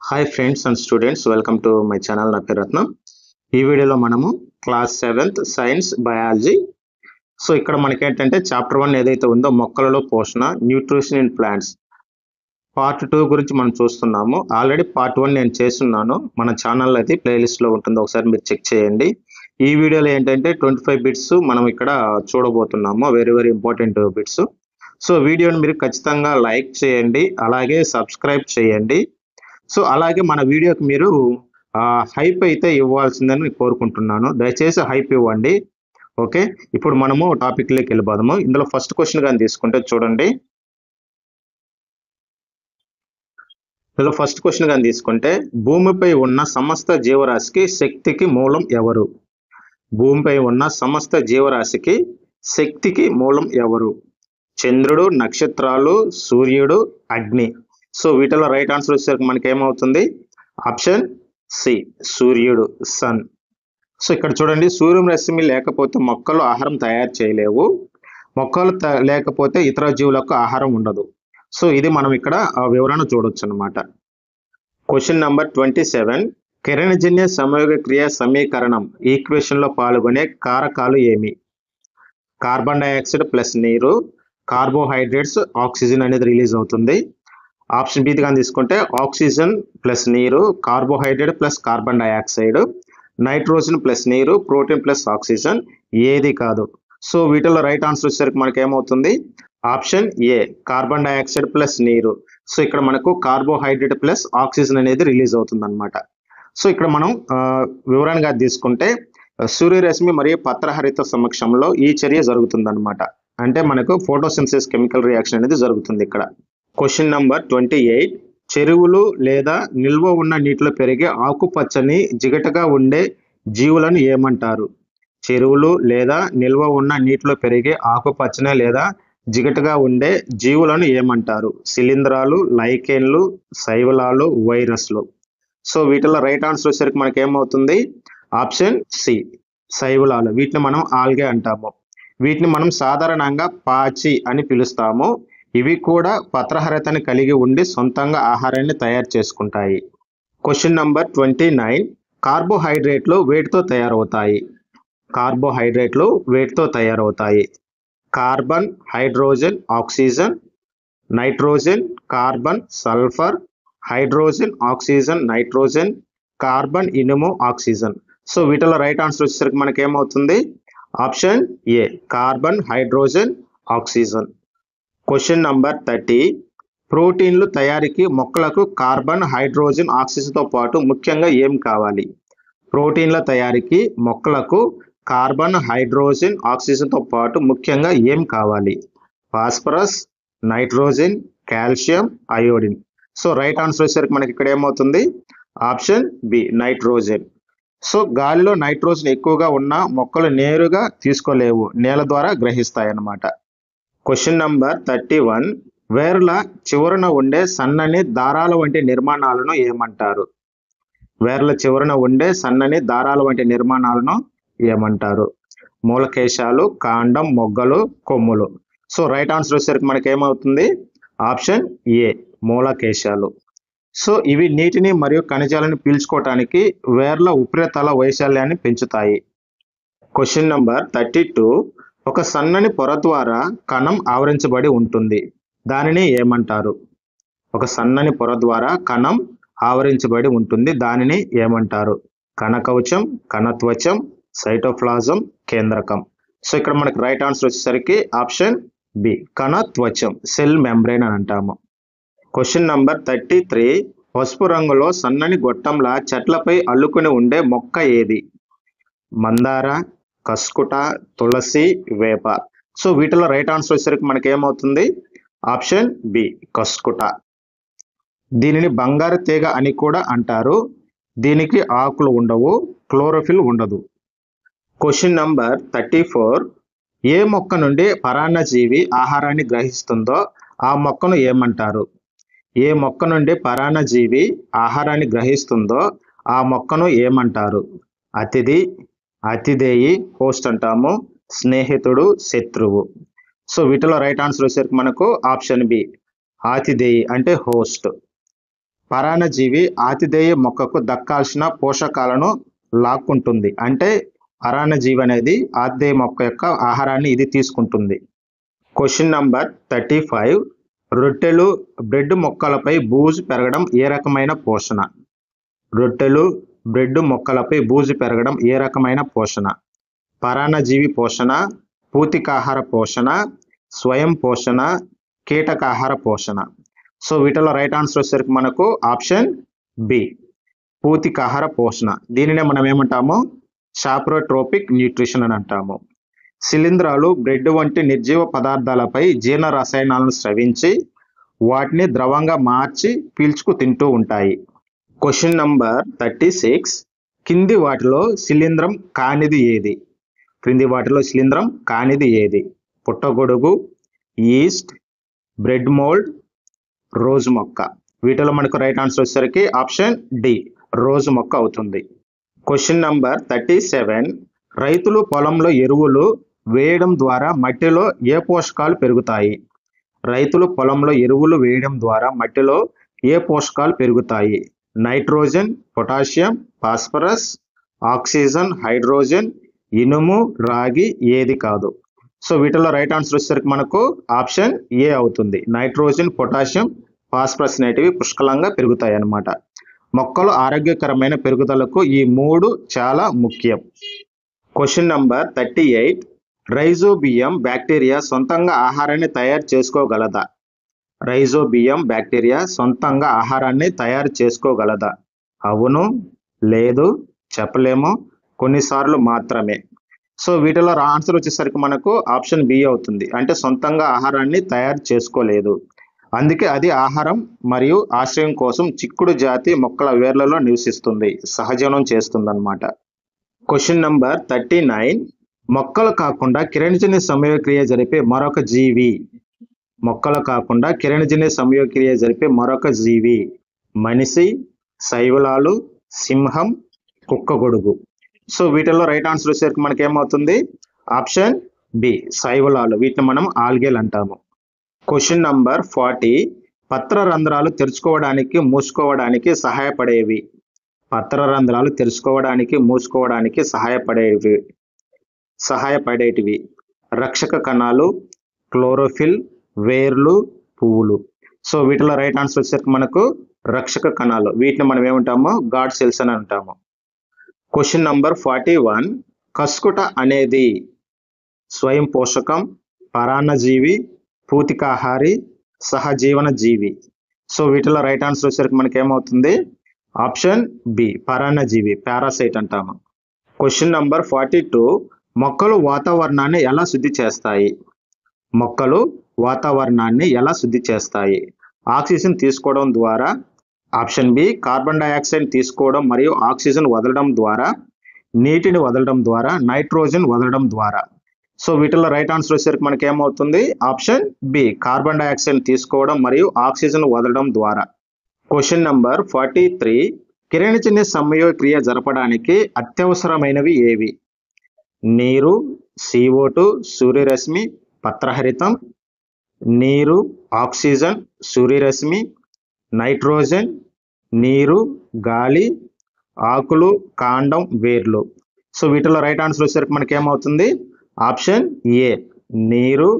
Hi friends and students, welcome to my channel. నా పేరు రత్నం. ఈ వీడియోలో మనము class 7th science biology. So ఇక్కడ మనకేంటంటే చాప్టర్ 1 ఏదైతే ఉందో మొక్కలలో పోషణ, న్యూట్రిషన్ ఇన్ ప్లాంట్స్, పార్ట్ 2 గురించి మనం చూస్తున్నాము. ఆల్రెడీ పార్ట్ 1 నేను చేస్తున్నాను. మన ఛానల్ అయితే ప్లేలిస్ట్లో ఉంటుంది, ఒకసారి మీరు చెక్ చేయండి. ఈ వీడియోలో ఏంటంటే 25 బిట్స్ మనం ఇక్కడ చూడబోతున్నాము, very very important bits. So వీడియోని మీరు ఖచ్చితంగా లైక్ చేయండి, అలాగే సబ్స్క్రైబ్ చేయండి. సో అలాగే మన వీడియోకి మీరు హైప్ అయితే ఇవ్వాల్సిందని కోరుకుంటున్నాను. దయచేసి హైప్ ఇవ్వండి. ఓకే, ఇప్పుడు మనము టాపిక్లోకి వెళ్ళిపోదాము. ఇందులో ఫస్ట్ క్వశ్చన్ కానీ తీసుకుంటే చూడండి. ఇందులో ఫస్ట్ క్వశ్చన్ కానీ తీసుకుంటే, భూమిపై ఉన్న సమస్త జీవరాశికి శక్తికి మూలం ఎవరు? భూమిపై ఉన్న సమస్త జీవరాశికి శక్తికి మూలం ఎవరు? చంద్రుడు, నక్షత్రాలు, సూర్యుడు, అగ్ని. సో వీటిలో రైట్ ఆన్సర్ వచ్చేసరికి మనకి ఏమవుతుంది? ఆప్షన్ సి, సూర్యుడు, సన్. సో ఇక్కడ చూడండి, సూర్యరశ్మి లేకపోతే మొక్కలు ఆహారం తయారు చేయలేవు, మొక్కలు లేకపోతే ఇతర జీవులకు ఆహారం ఉండదు. సో ఇది మనం ఇక్కడ వివరణ చూడొచ్చు అనమాట. క్వశ్చన్ నంబర్ 27, కిరణజన్య సంయోగ క్రియ సమీకరణం ఈక్వేషన్ లో పాల్గొనే కారకాలు ఏమి? కార్బన్ డైఆక్సైడ్ ప్లస్ నీరు, కార్బోహైడ్రేట్స్, ఆక్సిజన్ అనేది రిలీజ్ అవుతుంది. ఆప్షన్ బి కానీ తీసుకుంటే ఆక్సిజన్ ప్లస్ నీరు, carbohydrate plus carbon dioxide, nitrogen plus నీరు, ప్రోటీన్ ప్లస్ ఆక్సిజన్. ఏది కాదు. సో వీటిలో రైట్ ఆన్సర్ వచ్చేసరికి మనకి ఏమవుతుంది? Option A, carbon dioxide plus నీరు. సో ఇక్కడ మనకు కార్బోహైడ్రేట్ ప్లస్ ఆక్సిజన్ అనేది రిలీజ్ అవుతుంది అనమాట. సో ఇక్కడ మనం వివరణగా తీసుకుంటే, సూర్యరశ్మి మరియు పత్రహరిత సమక్షంలో ఈ చర్య జరుగుతుంది అనమాట. అంటే మనకు ఫోటోసింథసిస్ కెమికల్ రియాక్షన్ అనేది జరుగుతుంది ఇక్కడ. క్వశ్చన్ నంబర్ 28, చెరువులు లేదా నిల్వ ఉన్న నీటిలో పెరిగే ఆకుపచ్చని జిగటగా ఉండే జీవులను ఏమంటారు? చెరువులు లేదా నిల్వ ఉన్న నీటిలో పెరిగే ఆకుపచ్చని లేదా జిగటగా ఉండే జీవులను ఏమంటారు? శిలీంధ్రాలు, లైకెన్లు, శైవలాలు, వైరస్లు. సో వీటిలో రైట్ ఆన్సర్ వచ్చేసరికి మనకి ఏమవుతుంది? ఆప్షన్ సి, శైవలాలు. వీటిని మనం ఆల్గే అంటాము. వీటిని మనం సాధారణంగా పాచి అని పిలుస్తాము. ఇవి కూడా పత్రహరితని కలిగి ఉండి సొంతంగా ఆహారాన్ని తయారు చేసుకుంటాయి. క్వశ్చన్ నంబర్ 29, కార్బోహైడ్రేట్లు వేటితో తయారవుతాయి? కార్బోహైడ్రేట్లు వేటితో తయారవుతాయి? Carbon, hydrogen, oxygen, nitrogen, carbon, sulphur, hydrogen, oxygen, nitrogen, carbon, ఇనుము, ఆక్సిజన్. సో వీటిలో రైట్ ఆన్సర్ వచ్చేసరికి మనకి ఏమవుతుంది? Option A, carbon, hydrogen, oxygen. Question number 30, ప్రోటీన్లు తయారీకి మొక్కలకు కార్బన్, హైడ్రోజన్, ఆక్సిజన్తో పాటు ముఖ్యంగా ఏం కావాలి? ప్రోటీన్ల తయారీకి మొక్కలకు కార్బన్, హైడ్రోజన్, ఆక్సిజన్తో పాటు ముఖ్యంగా ఏం కావాలి? Phosphorus, nitrogen, calcium, iodine. So right answer వచ్చేసరికి మనకి ఇక్కడ ఏమవుతుంది? Option B, nitrogen. సో గాలిలో నైట్రోజన్ ఎక్కువగా ఉన్న మొక్కలు నేరుగా తీసుకోలేవు, నేల ద్వారా గ్రహిస్తాయి అన్నమాట. క్వశ్చన్ నంబర్ 31, వేర్ల చివరన ఉండే సన్నని దారాల వంటి నిర్మాణాలను ఏమంటారు? వేర్ల చివరన ఉండే సన్నని దారాల వంటి నిర్మాణాలను ఏమంటారు? మూలకేశాలు, కాండం, మొగ్గలు, కొమ్ములు. సో రైట్ ఆన్సర్ వచ్చేసరికి మనకి ఏమవుతుంది? Option A, మూలకేశాలు. సో ఇవి నీటిని మరియు ఖనిజాలను పీల్చుకోవటానికి వేర్ల ఉపరితల వైశాల్యాన్ని పెంచుతాయి. క్వశ్చన్ నంబర్ 32, ఒక సన్నని పొర ద్వారా కణం ఆవరించబడి ఉంటుంది, దానిని ఏమంటారు? ఒక సన్నని పొర ద్వారా కణం ఆవరించబడి ఉంటుంది, దానిని ఏమంటారు? కణకవచం, కణత్వచం, సైటోప్లాజం, కేంద్రకం. సో ఇక్కడ మనకి రైట్ ఆన్సర్ వచ్చేసరికి ఆప్షన్ బి, కణత్వచం, సెల్ మెంబ్రేన్ అని అంటాము. క్వశ్చన్ నంబర్ 33, పసుపు రంగులో సన్నని గొట్టంలా చెట్లపై అల్లుకుని ఉండే మొక్క ఏది? మందార, కస్కుట, తులసి, వేప. సో వీటిలో రైట్ ఆన్సర్ వచ్చేసరికి మనకి ఏమవుతుంది? ఆప్షన్ బి, కస్కుట. దీనిని బంగారు తీగ అని కూడా అంటారు. దీనికి ఆకులు ఉండవు, క్లోరోఫిల్ ఉండదు. క్వశ్చన్ నంబర్ 34, ఏ మొక్క నుండి పరాన్నజీవి ఆహారాన్ని గ్రహిస్తుందో ఆ మొక్కను ఏమంటారు? ఏ మొక్క నుండి పరాన్నజీవి ఆహారాన్ని గ్రహిస్తుందో ఆ మొక్కను ఏమంటారు? అతిథి, అతిథేయి, హోస్ట్ అంటాము, స్నేహితుడు, శత్రువు. సో వీటిలో రైట్ ఆన్సర్ వచ్చేసరికి మనకు ఆప్షన్ బి, ఆతిథేయి అంటే హోస్ట్. పరాన్నజీవి ఆతిథేయ మొక్కకు దక్కాల్సిన పోషకాలను లాక్కుంటుంది. అంటే పరాన్నజీవి అనేది ఆతిథేయ మొక్క యొక్క ఆహారాన్ని ఇది తీసుకుంటుంది. Question number 35. రొట్టెలు, బ్రెడ్ మొక్కలపై బూజు పెరగడం ఏ రకమైన పోషణ? రొట్టెలు, బ్రెడ్ మొక్కలపై బూజు పెరగడం ఏ రకమైన పోషణ? పరాన్నజీవి పోషణ, పూతికాహార పోషణ, స్వయం పోషణ, కీటకాహార పోషణ. సో వీటిలో రైట్ ఆన్సర్ వచ్చేసరికి మనకు ఆప్షన్ బి, పూతికాహార పోషణ. దీనినే మనం ఏమంటాము? సాప్రోట్రోపిక్ న్యూట్రిషన్ అని అంటాము. శిలీంధ్రాలు బ్రెడ్ వంటి నిర్జీవ పదార్థాలపై జీర్ణ రసాయనాలను స్రవించి వాటిని ద్రవంగా మార్చి పీల్చుకు తింటూ ఉంటాయి. Question number 36. కింది వాటిలో శిలీంధ్రం కానిది ఏది? క్రింది వాటిలో శిలీంధ్రం కానిది ఏది? పుట్టగొడుగు, ఈస్ట్, బ్రెడ్ మోల్డ్, రోజు మొక్క. వీటిలో మనకు రైట్ ఆన్సర్ వచ్చేసరికి ఆప్షన్ డి, రోజు మొక్క అవుతుంది. Question number 37. రైతులు పొలంలో ఎరువులు వేయడం ద్వారా మట్టిలో ఏ పోషకాలు పెరుగుతాయి? రైతులు పొలంలో ఎరువులు వేయడం ద్వారా మట్టిలో ఏ పోషకాలు పెరుగుతాయి? Nitrogen, potassium, phosphorus, oxygen, hydrogen, ఇనుము, రాగి. ఏది కాదు? సో వీటిలో రైట్ ఆన్సర్ వచ్చేసరికి మనకు ఆప్షన్ ఏ అవుతుంది. నైట్రోజన్, పొటాషియం, ఫాస్ఫరస్ అనేటివి పుష్కలంగా పెరుగుతాయి అన్నమాట. మొక్కలు ఆరోగ్యకరమైన పెరుగుదలకు ఈ మూడు చాలా ముఖ్యం. Question number 38. రైజోబియం బ్యాక్టీరియా సొంతంగా ఆహారాన్ని తయారు చేసుకోగలదా? రైజోబియం బ్యాక్టీరియా సొంతంగా ఆహారాన్ని తయారు చేసుకోగలదా? అవును, లేదు, చెప్పలేము, కొన్నిసార్లు మాత్రమే. సో వీటిలో ఆన్సర్ వచ్చేసరికి మనకు ఆప్షన్ బి అవుతుంది. అంటే సొంతంగా ఆహారాన్ని తయారు చేసుకోలేదు, అందుకే అది ఆహారం మరియు ఆశ్రయం కోసం చిక్కుడు జాతి మొక్కల వేర్లలో నివసిస్తుంది, సహజీవనం చేస్తుందన్నమాట. Question number 39. మొక్కలు కాకుండా కిరణజన్య సంయోగక్రియ జరిపే మరొక జీవి. మొక్కలు కాకుండా కిరణజన్య సంయోగక్రియ జరిపే మరొక జీవి. మనిషి, శైవలాలు, సింహం, కుక్కగొడుగు. సో వీటిలో రైట్ ఆన్సర్ వచ్చేసరికి మనకి ఏమవుతుంది? ఆప్షన్ బి, శైవలాలు. వీటిని మనం ఆల్గేలు అంటాము. Question number 40. పత్ర రంధ్రాలు తెరుచుకోవడానికి మూసుకోవడానికి సహాయపడేవి. పత్ర రంధ్రాలు తెరుచుకోవడానికి మూసుకోవడానికి సహాయపడేటివి రక్షక కణాలు, క్లోరోఫిల్, వేర్లు, పువ్వులు. సో వీటిలో రైట్ ఆన్సర్ వచ్చేసరికి మనకు రక్షక కణాలు. వీటిని మనం ఏమంటాము? గాడ్ సెల్స్ అని అంటాము. Question number 41. కస్కుట అనేది స్వయం పోషకం, పరాన్నజీవి, పూతికాహారి, సహజీవన జీవి. సో వీటిలో రైట్ ఆన్సర్ వచ్చేసరికి మనకి ఏమవుతుంది? ఆప్షన్ బి, పరాన్నజీవి, పారాసైట్ అంటాము. Question number 42. మొక్కలు వాతావరణాన్ని ఎలా శుద్ధి చేస్తాయి? మొక్కలు వాతావరణాన్ని ఎలా శుద్ధి చేస్తాయి? ఆక్సిజన్ తీసుకోవడం ద్వారా. ఆప్షన్ బి, కార్బన్ డైఆక్సైడ్ తీసుకోవడం మరియు ఆక్సిజన్ వదలడం ద్వారా, నీటిని వదలడం ద్వారా, నైట్రోజన్ వదలడం ద్వారా. సో వీటిలో రైట్ ఆన్సర్ వచ్చేసరికి మనకి ఏమవుతుంది? ఆప్షన్ బి, కార్బన్ డైఆక్సైడ్ తీసుకోవడం మరియు ఆక్సిజన్ వదలడం ద్వారా. Question number 43. కిరణజన్య సంయోగక్రియ జరపడానికి అత్యవసరమైనవి ఏవి? నీరు, CO2, సూర్యరశ్మి, పత్రహరితం. నీరు, ఆక్సిజన్, సూర్యరశ్మి, నైట్రోజన్, నీరు, గాలి, ఆకులు, కాండం, వేర్లు. సో వీటిలో రైట్ ఆన్సర్ వచ్చేసరికి మనకి ఏమవుతుంది? ఆప్షన్ ఏ, నీరు,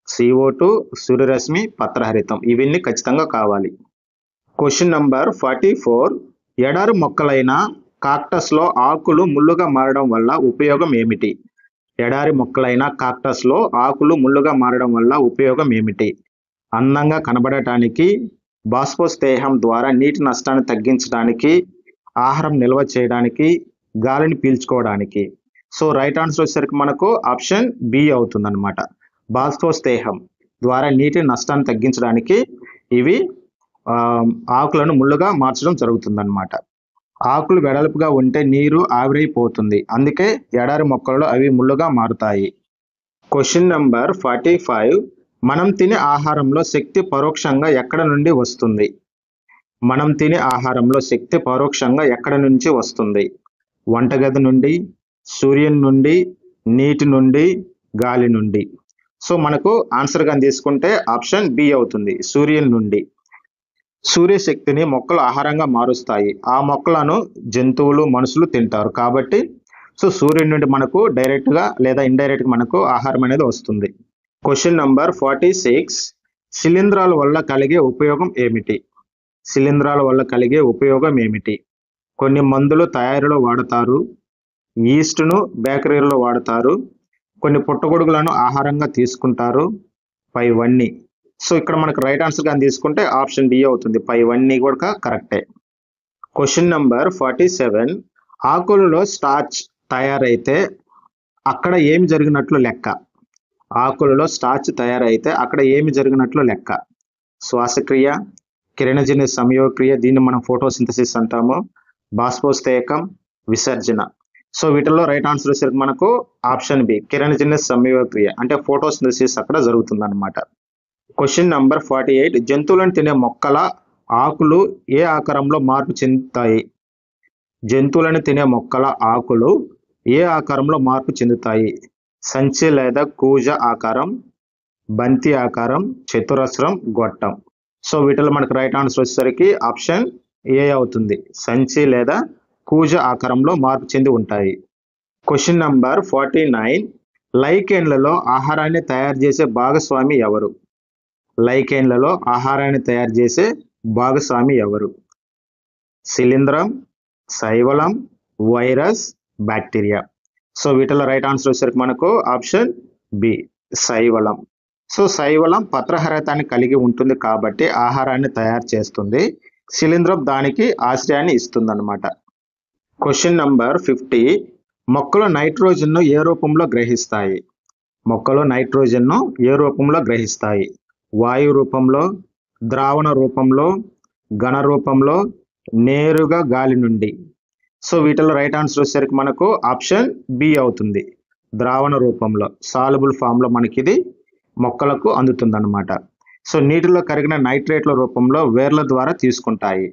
CO2, సూర్యరశ్మి, పత్రహరితం. ఇవన్నీ ఖచ్చితంగా కావాలి. Question number 44. ఎడారి మొక్కలైన కాక్టస్లో ఆకులు ముళ్ళుగా మారడం వల్ల ఉపయోగం ఏమిటి? ఎడారి మొక్కలైన కాక్టస్లో ఆకులు ముళ్ళుగా మారడం వల్ల ఉపయోగం ఏమిటి? అందంగా కనబడటానికి, బాష్పోస్నేహం ద్వారా నీటి నష్టాన్ని తగ్గించడానికి, ఆహారం నిల్వ చేయడానికి, గాలిని పీల్చుకోవడానికి. సో రైట్ ఆన్సర్ వచ్చేసరికి మనకు ఆప్షన్ బి అవుతుంది అనమాట. బాష్పోస్నేహం ద్వారా నీటి నష్టాన్ని తగ్గించడానికి ఇవి ఆకులను ముళ్ళుగా మార్చడం జరుగుతుందన్నమాట. ఆకులు వెడల్పుగా ఉంటే నీరు ఆవిరైపోతుంది, అందుకే ఎడారి మొక్కలలో అవి ముళ్ళుగా మారుతాయి. Question number 45. మనం తినే ఆహారంలో శక్తి పరోక్షంగా ఎక్కడ నుండి వస్తుంది? మనం తినే ఆహారంలో శక్తి పరోక్షంగా ఎక్కడ నుంచి వస్తుంది? వంటగది నుండి, సూర్యుని నుండి, నీటి నుండి, గాలి నుండి. సో మనకు ఆన్సర్ గా తీసుకుంటే ఆప్షన్ బి అవుతుంది, సూర్యుని నుండి. సూర్యశక్తిని మొక్కలు ఆహారంగా మారుస్తాయి. ఆ మొక్కలను జంతువులు, మనుషులు తింటారు. కాబట్టి సూర్యుడి నుండి మనకు డైరెక్ట్గా లేదా ఇండైరెక్ట్గా మనకు ఆహారం అనేది వస్తుంది. Question number 46. శిలీంధ్రాల వల్ల కలిగే ఉపయోగం ఏమిటి? శిలీంధ్రాల వల్ల కలిగే ఉపయోగం ఏమిటి? కొన్ని మందులు తయారీలో వాడతారు. ఈస్ట్ను బేకరీలో వాడతారు. కొన్ని పుట్టగొడుగులను ఆహారంగా తీసుకుంటారు. పైవన్నీ. ఇక్కడ మనకు రైట్ ఆన్సర్ కానీ తీసుకుంటే ఆప్షన్ డి అవుతుంది. పైవన్నీ కూడా కరెక్టే. Question number 47. ఆకులలో స్టార్చ్ తయారైతే అక్కడ ఏమి జరిగినట్లు లెక్క? ఆకులలో స్టార్చ్ తయారైతే అక్కడ ఏమి జరిగినట్లు లెక్క? శ్వాసక్రియ, కిరణజన్య సంయోగక్రియ, దీన్ని మనం ఫోటోసింథసిస్ అంటాము, బాష్పోత్సేకం, విసర్జన. వీటిల్లో రైట్ ఆన్సర్ వచ్చేసరికి మనకు ఆప్షన్ బి, కిరణజన్య సంయోగక్రియ అంటే ఫోటోసింథసిస్ అక్కడ జరుగుతుంది అనమాట. Question number 48. జంతువులను తినే మొక్కల ఆకులు ఏ ఆకారంలో మార్పు చెందుతాయి? జంతువులను తినే మొక్కల ఆకులు ఏ ఆకారంలో మార్పు చెందుతాయి? సంచి లేదా కూజ ఆకారం, బంతి ఆకారం, చతురస్రం, గొట్టం. వీటిలో మనకు రైట్ ఆన్సర్ వచ్చేసరికి ఆప్షన్ ఏ అవుతుంది. సంచి లేదా కూజ ఆకారంలో మార్పు చెంది ఉంటాయి. Question number 49. లైకెన్లలో ఆహారాన్ని తయారు చేసే భాగస్వామి ఎవరు? లైకెన్లలో ఆహారాన్ని తయారు చేసే భాగస్వామి ఎవరు? శిలీంధ్రం, శైవలం, వైరస్, బ్యాక్టీరియా. వీటిలో రైట్ ఆన్సర్ వచ్చేసరికి మనకు ఆప్షన్ బి, శైవలం. శైవలం పత్రహరితాన్ని కలిగి ఉంటుంది కాబట్టి ఆహారాన్ని తయారు చేస్తుంది. శిలీంధ్రం దానికి ఆశ్రయాన్ని ఇస్తుంది అనమాట. Question number 50. మొక్కలు నైట్రోజన్ను ఏ రూపంలో గ్రహిస్తాయి? మొక్కలు నైట్రోజన్ను ఏ రూపంలో గ్రహిస్తాయి? వాయు రూపంలో, ద్రావణ రూపంలో, ఘన రూపంలో, నేరుగా గాలి నుండి. వీటిలో రైట్ ఆన్సర్ వచ్చేసరికి మనకు ఆప్షన్ బి అవుతుంది. ద్రావణ రూపంలో, సాల్యుబుల్ ఫామ్లో మనకి ఇది మొక్కలకు అందుతుంది అనమాట. నీటిలో కరిగిన నైట్రేట్ల రూపంలో వేర్ల ద్వారా తీసుకుంటాయి.